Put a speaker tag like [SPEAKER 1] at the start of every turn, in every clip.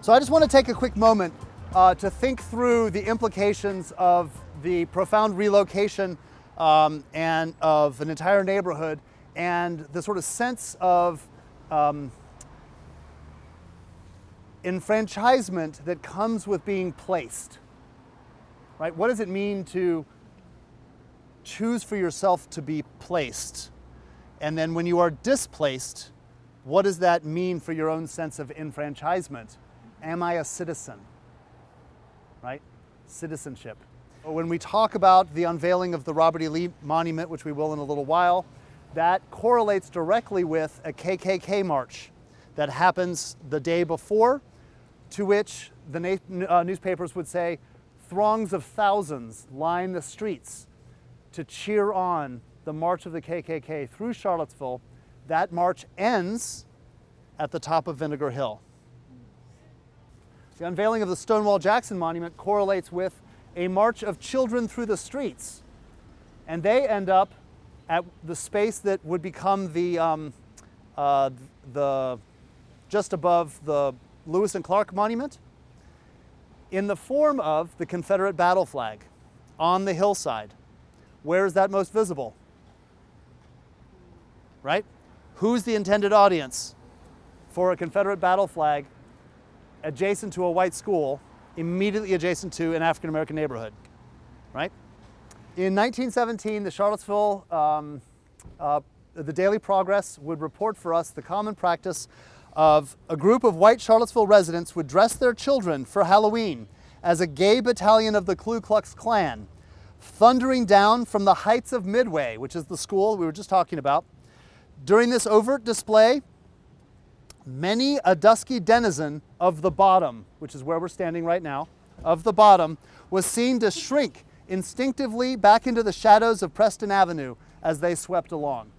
[SPEAKER 1] So I just want to take a quick moment to think through the implications of the profound relocation and of an entire neighborhood and the sort of sense of enfranchisement that comes with being placed. Right? What does it mean to choose for yourself to be placed? And then when you are displaced, what does that mean for your own sense of enfranchisement? Am I a citizen? Right? Citizenship. When we talk about the unveiling of the Robert E. Lee Monument, which we will in a little while, that correlates directly with a KKK march that happens the day before, to which the newspapers would say throngs of thousands line the streets to cheer on the march of the KKK through Charlottesville. That march ends at the top of Vinegar Hill. The unveiling of the Stonewall Jackson Monument correlates with a march of children through the streets. And they end up at the space that would become the just above the Lewis and Clark Monument, in the form of the Confederate battle flag on the hillside. Where is that most visible? Right? Who's the intended audience for a Confederate battle flag adjacent to a white school, immediately adjacent to an African American neighborhood? Right? In 1917, the Charlottesville, the Daily Progress would report for us the common practice of a group of white Charlottesville residents would dress their children for Halloween as a gay battalion of the Ku Klux Klan, thundering down from the heights of Midway, which is the school we were just talking about. During this overt display, many a dusky denizen of the bottom, which is where we're standing right now, of the bottom, was seen to shrink instinctively back into the shadows of Preston Avenue as they swept along.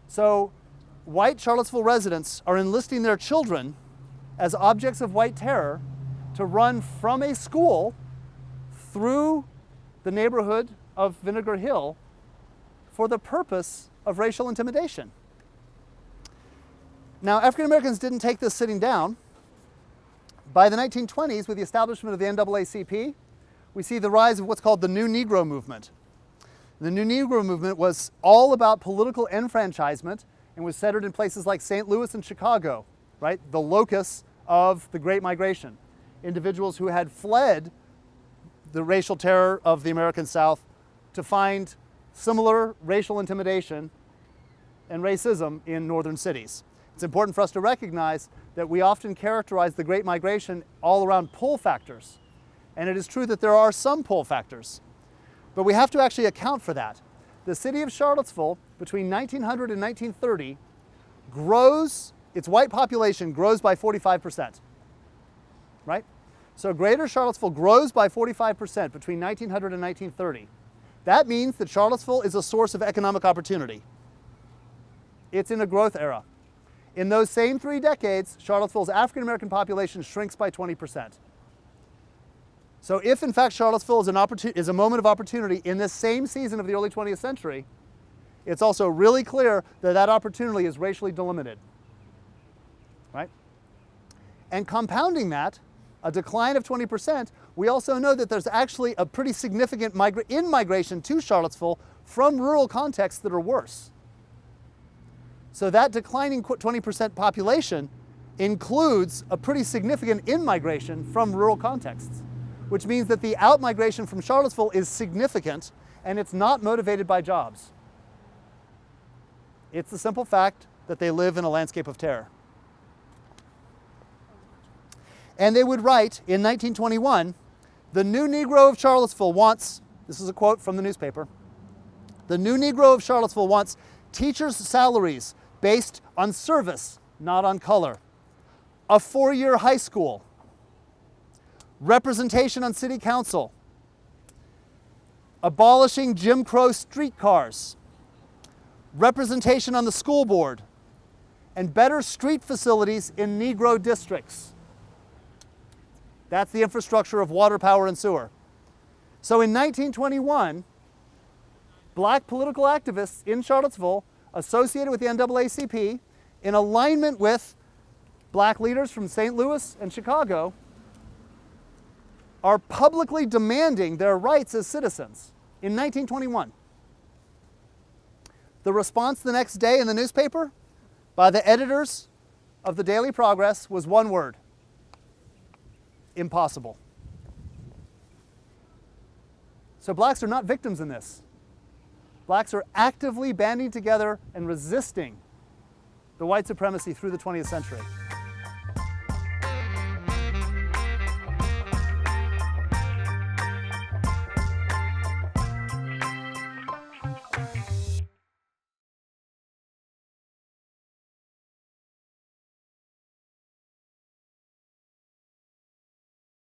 [SPEAKER 1] So, white Charlottesville residents are enlisting their children as objects of white terror to run from a school through the neighborhood of Vinegar Hill for the purpose of racial intimidation. Now, African Americans didn't take this sitting down. By the 1920s, with the establishment of the NAACP, we see the rise of what's called the New Negro Movement. The New Negro Movement was all about political enfranchisement and was centered in places like St. Louis and Chicago, right? The locus of the Great Migration. Individuals who had fled the racial terror of the American South to find similar racial intimidation and racism in northern cities. It's important for us to recognize that we often characterize the Great Migration all around pull factors. And it is true that there are some pull factors, but we have to actually account for that. The city of Charlottesville, between 1900 and 1930, grows, its white population grows by 45%, right? So greater Charlottesville grows by 45% between 1900 and 1930. That means that Charlottesville is a source of economic opportunity. It's in a growth era. In those same 3 decades, Charlottesville's African American population shrinks by 20%. So if in fact Charlottesville is a moment of opportunity in this same season of the early 20th century, it's also really clear that that opportunity is racially delimited, right? And compounding that, a decline of 20%, we also know that there's actually a pretty significant in-migration to Charlottesville from rural contexts that are worse. So that declining 20% population includes a pretty significant in-migration from rural contexts, which means that the out-migration from Charlottesville is significant and it's not motivated by jobs. It's the simple fact that they live in a landscape of terror. And they would write in 1921, the new Negro of Charlottesville wants, this is a quote from the newspaper, the new Negro of Charlottesville wants teachers' salaries based on service, not on color, a 4-year high school, representation on city council, abolishing Jim Crow streetcars, representation on the school board, and better street facilities in Negro districts. That's the infrastructure of water, power, and sewer. So in 1921, black political activists in Charlottesville associated with the NAACP in alignment with black leaders from St. Louis and Chicago are publicly demanding their rights as citizens in 1921. The response the next day in the newspaper by the editors of the Daily Progress was one word: impossible. So blacks are not victims in this. Blacks are actively banding together and resisting the white supremacy through the 20th century.